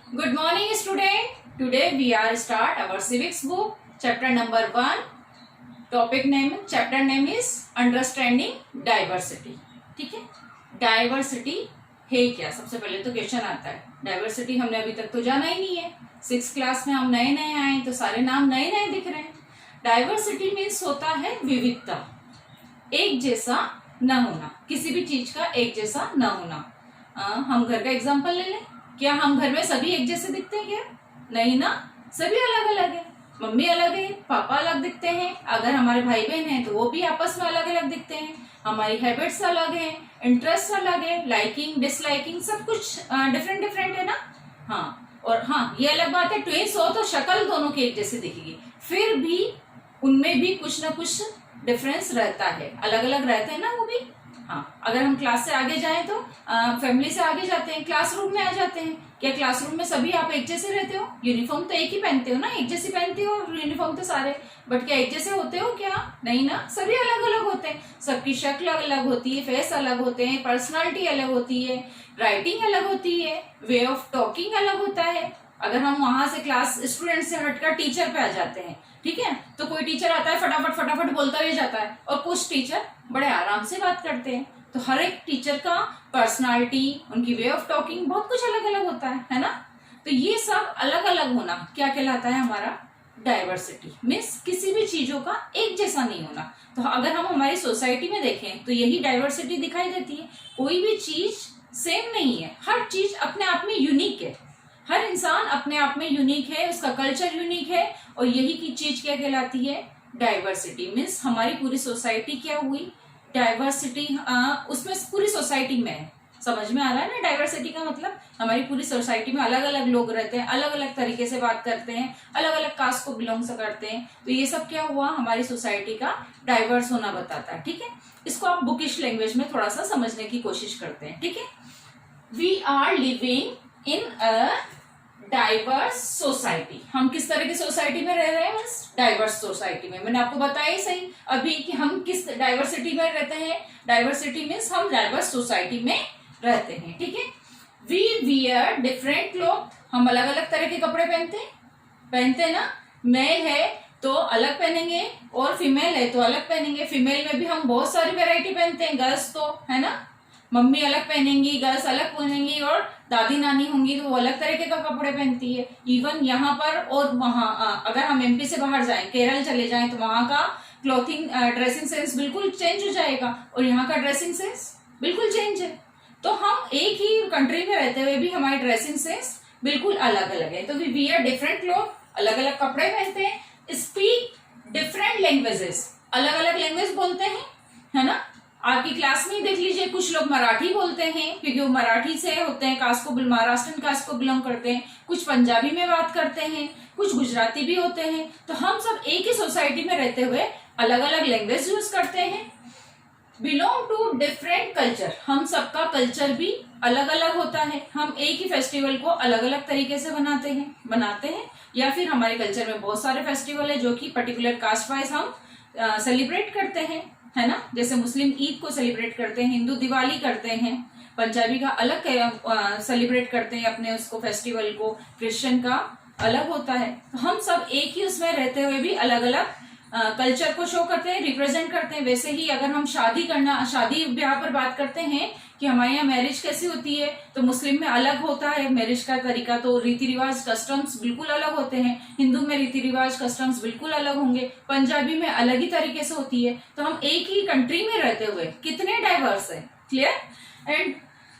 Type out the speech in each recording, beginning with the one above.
Good morning, student. Today we are start our civics book, chapter number 1. Chapter name is Understanding Diversity. ठीक है, diversity है क्या? सबसे पहले तो क्वेश्चन आता है, डाइवर्सिटी हमने अभी तक तो जाना ही नहीं है। 6th क्लास में हम नए नए आए तो सारे नाम नए नए दिख रहे हैं। डाइवर्सिटी मीन्स होता है विविधता, एक जैसा न होना, किसी भी चीज का एक जैसा न होना। हम घर का एग्जाम्पल ले लें, क्या हम घर में सभी एक जैसे दिखते हैं क्या? नहीं ना, सभी अलग अलग है। मम्मी अलग है, पापा अलग दिखते हैं। अगर हमारे भाई बहन हैं तो वो भी आपस में अलग अलग दिखते हैं। हमारी हैबिट्स अलग है, इंटरेस्ट अलग है, लाइकिंग डिसलाइकिंग सब कुछ डिफरेंट डिफरेंट है ना। हाँ, और हाँ ये अलग बात है, ट्विंस हो तो शक्ल दोनों की एक जैसी दिखेगी, फिर भी उनमें भी कुछ ना कुछ डिफरेंस रहता है, अलग अलग रहते हैं ना वो भी। हाँ, अगर हम क्लास से आगे जाएं तो फैमिली से आगे जाते हैं, क्लासरूम में आ जाते हैं। क्या क्लासरूम में सभी आप एक जैसे रहते हो? यूनिफॉर्म तो एक ही पहनते हो ना, एक जैसी पहनते हो यूनिफॉर्म तो सारे, बट क्या एक जैसे होते हो क्या? नहीं ना, सभी अलग अलग होते हैं। सबकी शक्ल अलग होती है, फेस अलग होते हैं, पर्सनालिटी अलग होती है, राइटिंग अलग होती है, वे ऑफ टॉकिंग अलग होता है। अगर हम वहां से क्लास स्टूडेंट से हटकर टीचर पे आ जाते हैं, ठीक है, तो कोई टीचर आता है फटाफट फटाफट बोलता हुआ जाता है, और कुछ टीचर बड़े आराम से बात करते हैं। तो हर एक टीचर का पर्सनालिटी, उनकी वे ऑफ टॉकिंग बहुत कुछ अलग अलग होता है ना। तो ये सब अलग अलग होना क्या कहलाता है? हमारा डाइवर्सिटी मीन्स किसी भी चीजों का एक जैसा नहीं होना। तो अगर हम हमारी सोसाइटी में देखें तो यही डाइवर्सिटी दिखाई देती है। कोई भी चीज सेम नहीं है, हर चीज अपने आप में यूनिक है, हर इंसान अपने आप में यूनिक है, उसका कल्चर यूनिक है, और यही की चीज क्या कहलाती है? डाइवर्सिटी मीन्स हमारी पूरी सोसाइटी क्या हुई? डाइवर्सिटी उसमें पूरी सोसाइटी में है। समझ में आ रहा है ना डाइवर्सिटी का मतलब? हमारी पूरी सोसाइटी में अलग अलग लोग रहते हैं, अलग अलग तरीके से बात करते हैं, अलग अलग कास्ट को बिलोंग करते हैं। तो ये सब क्या हुआ? हमारी सोसाइटी का डाइवर्स होना बताता है। ठीक है, इसको आप बुकिश लैंग्वेज में थोड़ा सा समझने की कोशिश करते हैं। ठीक है, we are living in a diverse society. हम किस तरह की सोसाइटी में रह रहे हैं? डाइवर्स सोसाइटी में। मैंने आपको बताया ही सही अभी कि हम किस डाइवर्सिटी में रहते हैं। डाइवर्सिटी मीन्स हम डाइवर्स सोसाइटी में रहते हैं। ठीक है, वी वियर डिफरेंट क्लॉथ। हम अलग अलग तरह के कपड़े पहनते हैं ना। मेल है तो अलग पहनेंगे, और फीमेल है तो अलग पहनेंगे। फीमेल में भी हम बहुत सारी वेराइटी पहनते हैं, गर्ल्स तो है ना, मम्मी अलग पहनेंगी, गर्ल्स अलग पहनेंगी, और दादी नानी होंगी तो वो अलग तरीके का कपड़े पहनती है। इवन यहाँ पर और वहाँ, अगर हम एमपी से बाहर जाएं, केरल चले जाएं, तो वहाँ का क्लॉथिंग ड्रेसिंग सेंस बिल्कुल चेंज हो जाएगा, और यहाँ का ड्रेसिंग सेंस बिल्कुल चेंज है। तो हम एक ही कंट्री में रहते हुए भी हमारी ड्रेसिंग सेंस बिल्कुल अलग अलग है। तो वी वियर डिफरेंट क्लॉथ, अलग अलग कपड़े पहनते हैं। स्पीक डिफरेंट लैंग्वेजेस, अलग अलग लैंग्वेज बोलते हैं, है ना। आपकी क्लास में ही देख लीजिए, कुछ लोग मराठी बोलते हैं क्योंकि वो मराठी से होते हैं, कास्ट को महाराष्ट्रन कास्ट को बिलोंग करते हैं। कुछ पंजाबी में बात करते हैं, कुछ गुजराती भी होते हैं। तो हम सब एक ही सोसाइटी में रहते हुए अलग अलग लैंग्वेज यूज करते हैं। बिलोंग टू डिफरेंट कल्चर, हम सबका कल्चर भी अलग अलग होता है। हम एक ही फेस्टिवल को अलग अलग तरीके से बनाते हैं, या फिर हमारे कल्चर में बहुत सारे फेस्टिवल है जो कि पर्टिकुलर कास्ट वाइज हम सेलिब्रेट करते हैं, है ना। जैसे मुस्लिम ईद को सेलिब्रेट करते हैं, हिंदू दिवाली करते हैं, पंजाबी का अलग सेलिब्रेट करते हैं अपने उसको फेस्टिवल को, क्रिश्चियन का अलग होता है। तो हम सब एक ही उसमें रहते हुए भी अलग अलग कल्चर को शो करते हैं, रिप्रेजेंट करते हैं। वैसे ही अगर हम शादी ब्याह पर बात करते हैं कि हमारे यहाँ मैरिज कैसी होती है, तो मुस्लिम में अलग होता है मैरिज का तरीका, तो रीति रिवाज कस्टम्स बिल्कुल अलग होते हैं। हिंदू में रीति रिवाज कस्टम्स बिल्कुल अलग होंगे, पंजाबी में अलग ही तरीके से होती है। तो हम एक ही कंट्री में रहते हुए कितने डाइवर्स है। क्लियर। एंड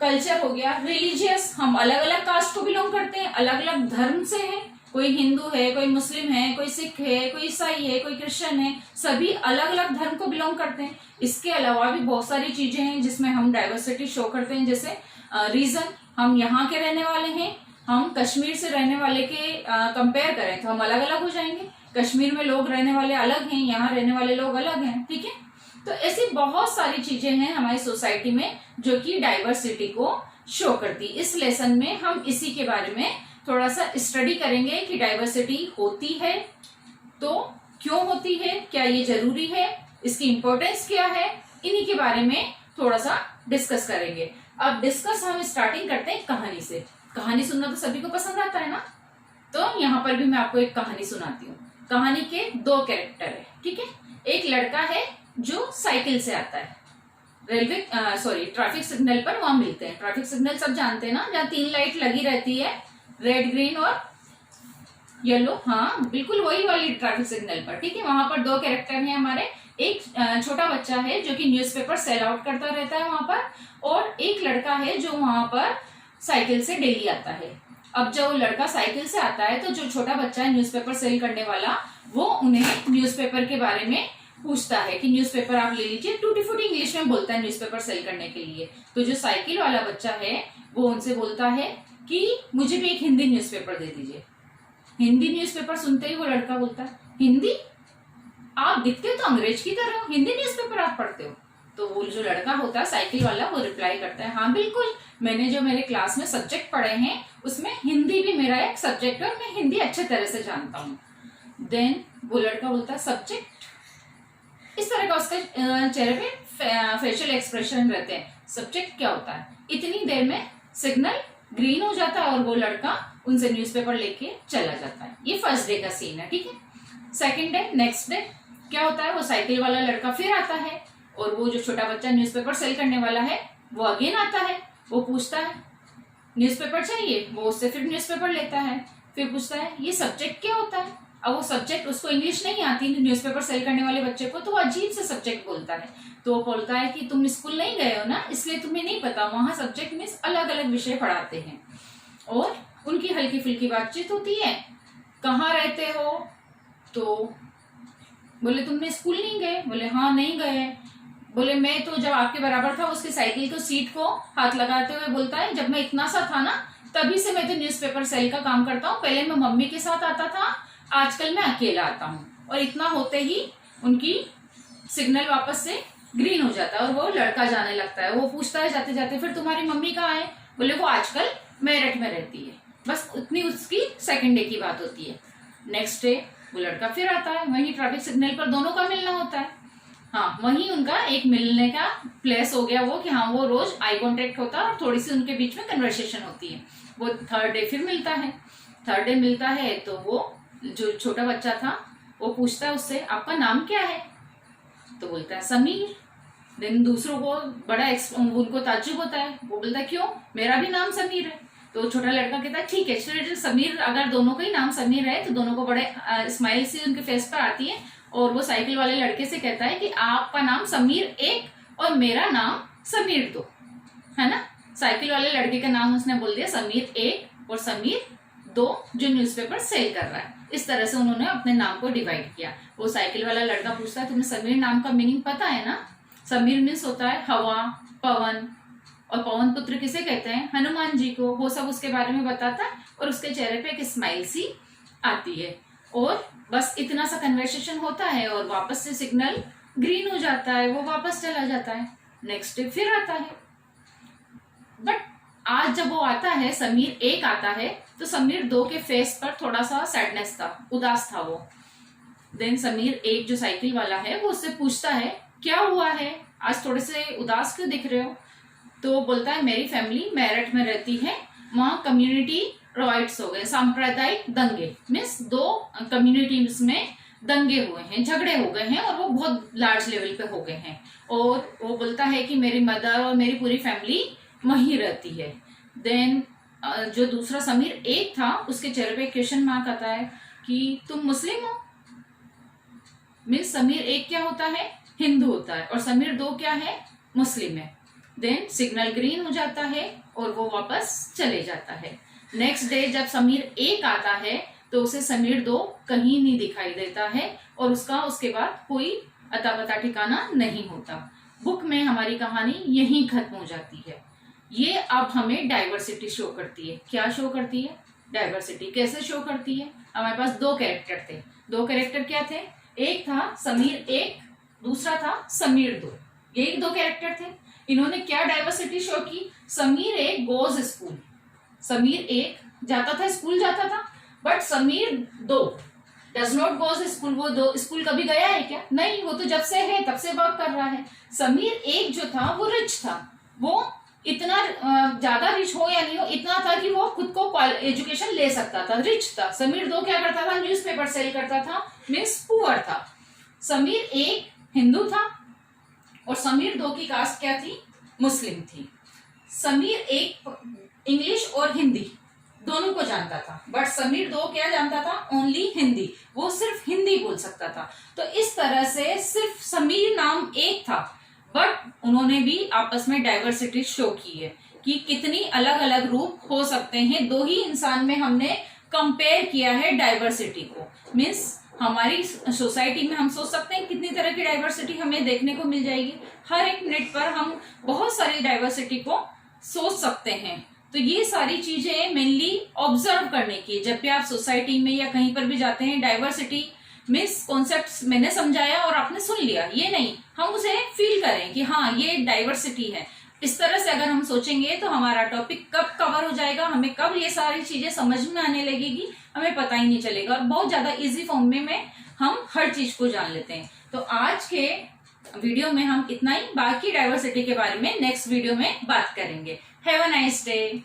कल्चर हो गया। रिलीजियस, हम अलग अलग कास्ट को बिलोंग करते हैं, अलग अलग धर्म से है, कोई हिंदू है, कोई मुस्लिम है, कोई सिख है, कोई ईसाई है, कोई क्रिश्चियन है, सभी अलग अलग धर्म को बिलोंग करते हैं। इसके अलावा भी बहुत सारी चीजें हैं जिसमें हम डाइवर्सिटी शो करते हैं। जैसे रीजन, हम यहाँ के रहने वाले हैं, हम कश्मीर से रहने वाले के कंपेयर करें तो हम अलग अलग हो जाएंगे। कश्मीर में लोग रहने वाले अलग हैं, यहाँ रहने वाले लोग अलग हैं। ठीक है, तो ऐसी बहुत सारी चीजें हैं हमारी सोसाइटी में जो कि डाइवर्सिटी को शो करती। इस लेसन में हम इसी के बारे में थोड़ा सा स्टडी करेंगे कि डाइवर्सिटी होती है तो क्यों होती है, क्या ये जरूरी है, इसकी इंपॉर्टेंस क्या है, इन्हीं के बारे में थोड़ा सा डिस्कस करेंगे। अब डिस्कस हम स्टार्टिंग करते हैं कहानी से। कहानी सुनना तो सभी को पसंद आता है ना, तो यहाँ पर भी मैं आपको एक कहानी सुनाती हूँ। कहानी के दो कैरेक्टर है, ठीक है। एक लड़का है जो साइकिल से आता है, ट्रैफिक सिग्नल पर वहां मिलते हैं। ट्रैफिक सिग्नल सब जानते हैं ना, जहाँ 3 लाइट लगी रहती है, रेड, ग्रीन और येलो। हाँ, बिल्कुल वही वाली ट्रैफिक सिग्नल पर, ठीक है। वहां पर दो कैरेक्टर हैं हमारे। एक छोटा बच्चा है जो कि न्यूज़पेपर सेल आउट करता रहता है वहां पर, और एक लड़का है जो वहां पर साइकिल से डेली आता है। अब जब वो लड़का साइकिल से आता है तो जो छोटा बच्चा है न्यूज़पेपर सेल करने वाला, वो उन्हें न्यूज़पेपर के बारे में पूछता है कि न्यूज़पेपर आप ले लीजिए। टूटी फूटी इंग्लिश में बोलता है न्यूज़पेपर सेल करने के लिए। तो जो साइकिल वाला बच्चा है वो उनसे बोलता है कि मुझे भी एक हिंदी न्यूज़पेपर दे दीजिए। हिंदी न्यूज़पेपर सुनते ही वो लड़का बोलता है, हिंदी? आप दिखते तो अंग्रेज की तरह, हिंदी न्यूज़पेपर आप पढ़ते हो? तो वो जो लड़का होता है साइकिल वाला, वो रिप्लाई करता है, हाँ बिल्कुल, मैंने जो मेरे क्लास में सब्जेक्ट पढ़े हैं उसमें हिंदी भी मेरा एक सब्जेक्ट है और मैं हिंदी अच्छे तरह से जानता हूँ। देन वो लड़का बोलता है, सब्जेक्ट? इस तरह का उसके चेहरे पे फेशियल एक्सप्रेशन रहते हैं। सब्जेक्ट क्या होता है? इतनी देर में सिग्नल ग्रीन हो जाता है और वो लड़का उनसे न्यूज़पेपर लेके चला जाता है। ये फर्स्ट डे का सीन है, ठीक है। सेकंड डे, नेक्स्ट डे क्या होता है, वो साइकिल वाला लड़का फिर आता है और वो जो छोटा बच्चा न्यूज़पेपर सेल करने वाला है वो अगेन आता है। वो पूछता है, न्यूज़पेपर चाहिए? वो उससे फिर न्यूज़पेपर लेता है। फिर पूछता है, ये सब्जेक्ट क्या होता है? अब वो सब्जेक्ट, उसको इंग्लिश नहीं आती न्यूज़पेपर सेल करने वाले बच्चे को, तो वो अजीब से सब्जेक्ट बोलता है। तो वो बोलता है कि तुम स्कूल नहीं गए हो ना, इसलिए तुम्हें नहीं पता, वहां सब्जेक्ट मीन्स अलग अलग विषय पढ़ाते हैं। और उनकी हल्की फुल्की बातचीत होती है। कहाँ रहते हो? तो बोले तुमने स्कूल नहीं गए? बोले हाँ नहीं गए। बोले मैं तो जब आपके बराबर था, उसकी साइकिल को सीट को हाथ लगाते हुए बोलता है, जब मैं इतना सा था ना तभी से मैं तो न्यूज़पेपर सेल का काम करता हूँ। पहले मैं मम्मी के साथ आता था, आजकल मैं अकेला आता हूँ। और इतना होते ही उनकी सिग्नल वापस से ग्रीन हो जाता है और वो लड़का जाने लगता है। वो पूछता है जाते जाते, फिर तुम्हारी मम्मी कहाँ है? बोले वो आजकल मेरठ में रहती है। बस उतनी उसकी सेकंड डे की बात होती है। नेक्स्ट डे वो लड़का फिर आता है, वहीं ट्रैफिक सिग्नल पर दोनों का मिलना होता है। हाँ, वहीं उनका एक मिलने का प्लेस हो गया वो, कि हाँ वो रोज आई कॉन्टेक्ट होता है और थोड़ी सी उनके बीच में कन्वर्सेशन होती है। वो थर्ड डे फिर मिलता है। थर्ड डे मिलता है तो वो जो छोटा बच्चा था वो पूछता है उससे, आपका नाम क्या है? तो बोलता है समीर। देन दूसरों को बड़ा उनको ताज्जुब होता है। वो बोलता है क्यों? मेरा भी नाम समीर है। तो छोटा लड़का कहता है ठीक है, चलिए समीर, अगर दोनों का ही नाम समीर है तो दोनों को बड़े स्माइल सी उनके फेस पर आती है। और वो साइकिल वाले लड़के से कहता है कि आपका नाम समीर 1 और मेरा नाम समीर 2 है ना। साइकिल वाले लड़के का नाम उसने बोल दिया समीर 1 और समीर 2, जो न्यूज़पेपर सेल कर रहा है। इस तरह से उन्होंने अपने नाम को डिवाइड किया। वो साइकिल वाला लड़का पूछता है, तुम्हें समीर नाम का मीनिंग पता है ना? समीर मीन्स होता है हवा, पवन, और पवन पुत्र किसे कहते हैं? हनुमान जी को। वो सब उसके बारे में बताता है और उसके चेहरे पे एक स्माइल सी आती है। और बस इतना सा कन्वर्सेशन होता है और वापस से सिग्नल ग्रीन हो जाता है, वो वापस चला जाता है। नेक्स्ट डे फिर आता है। बट आज जब वो आता है, समीर 1 आता है, तो समीर 2 के फेस पर थोड़ा सा सैडनेस था, उदास था वो। देन समीर 1 जो साइकिल वाला है वो उससे पूछता है, क्या हुआ है, आज थोड़े से उदास क्यों दिख रहे हो? तो बोलता है मेरी फैमिली मेरठ में रहती है, वहाँ कम्युनिटी रॉयट्स हो गए, सांप्रदायिक दंगे, मीन्स 2 कम्युनिटीज में दंगे हुए हैं, झगड़े हो गए हैं और वो बहुत लार्ज लेवल पे हो गए हैं। और वो बोलता है कि मेरी मदर और मेरी पूरी फैमिली वहीं रहती है। देन जो दूसरा समीर 1 था, उसके चेहरे पे क्वेश्चन मार्क आता है कि तुम मुस्लिम हो? मीन्स समीर 1 क्या होता है? हिंदू होता है, और समीर 2 क्या है? मुस्लिम है। देन सिग्नल ग्रीन हो जाता है और वो वापस चले जाता है। नेक्स्ट डे जब समीर 1 आता है तो उसे समीर 2 कहीं नहीं दिखाई देता है और उसका उसके बाद कोई अता पता ठिकाना नहीं होता। बुक में हमारी कहानी यहीं खत्म हो जाती है। ये अब हमें डाइवर्सिटी शो करती है। क्या शो करती है? डाइवर्सिटी। कैसे शो करती है? हमारे पास 2 कैरेक्टर थे। 2 कैरेक्टर क्या थे? एक था समीर 1, दूसरा था समीर 2। यही 2 कैरेक्टर थे। इन्होंने क्या डाइवर्सिटी शो की? समीर 1 गोज स्कूल, समीर 1 जाता था, स्कूल जाता था, but Sameer 2 does not goes school. वो 2 स्कूल कभी गया है क्या? नहीं, वो तो जब से है तब से वर्क कर रहा है। समीर 1 जो था वो रिच था, वो इतना ज्यादा रिच हो या नहीं हो, इतना था कि वो खुद को एजुकेशन ले सकता था, रिच था। समीर 2 क्या करता था, न्यूज़पेपर सेल करता था, मीन्स पुअर था। समीर 1 हिंदू था और समीर 2 की कास्ट क्या थी, मुस्लिम थी। समीर 1 इंग्लिश और हिंदी दोनों को जानता था, बट समीर 2 क्या जानता था, ओनली हिंदी, वो सिर्फ हिंदी बोल सकता था। तो इस तरह से सिर्फ समीर नाम एक था, बट उन्होंने भी आपस में डाइवर्सिटी शो की है कि कितनी अलग अलग रूप हो सकते हैं। 2 ही इंसान में हमने कंपेयर किया है डाइवर्सिटी को। मीन्स हमारी सोसाइटी में हम सोच सकते हैं कितनी तरह की डाइवर्सिटी हमें देखने को मिल जाएगी। हर एक मिनट पर हम बहुत सारी डाइवर्सिटी को सोच सकते हैं। तो ये सारी चीजें मेनली ऑब्जर्व करने की, जब भी आप सोसाइटी में या कहीं पर भी जाते हैं, डाइवर्सिटी मीन्स कॉन्सेप्ट मैंने समझाया और आपने सुन लिया, ये नहीं, हम उसे फील करें कि हाँ ये डाइवर्सिटी है। इस तरह से अगर हम सोचेंगे तो हमारा टॉपिक कब कवर हो जाएगा, हमें कब ये सारी चीजें समझ में आने लगेगी, हमें पता ही नहीं चलेगा और बहुत ज्यादा इजी फॉर्म में हम हर चीज को जान लेते हैं। तो आज के वीडियो में हम इतना ही, बाकी डाइवर्सिटी के बारे में नेक्स्ट वीडियो में बात करेंगे। Have a nice day.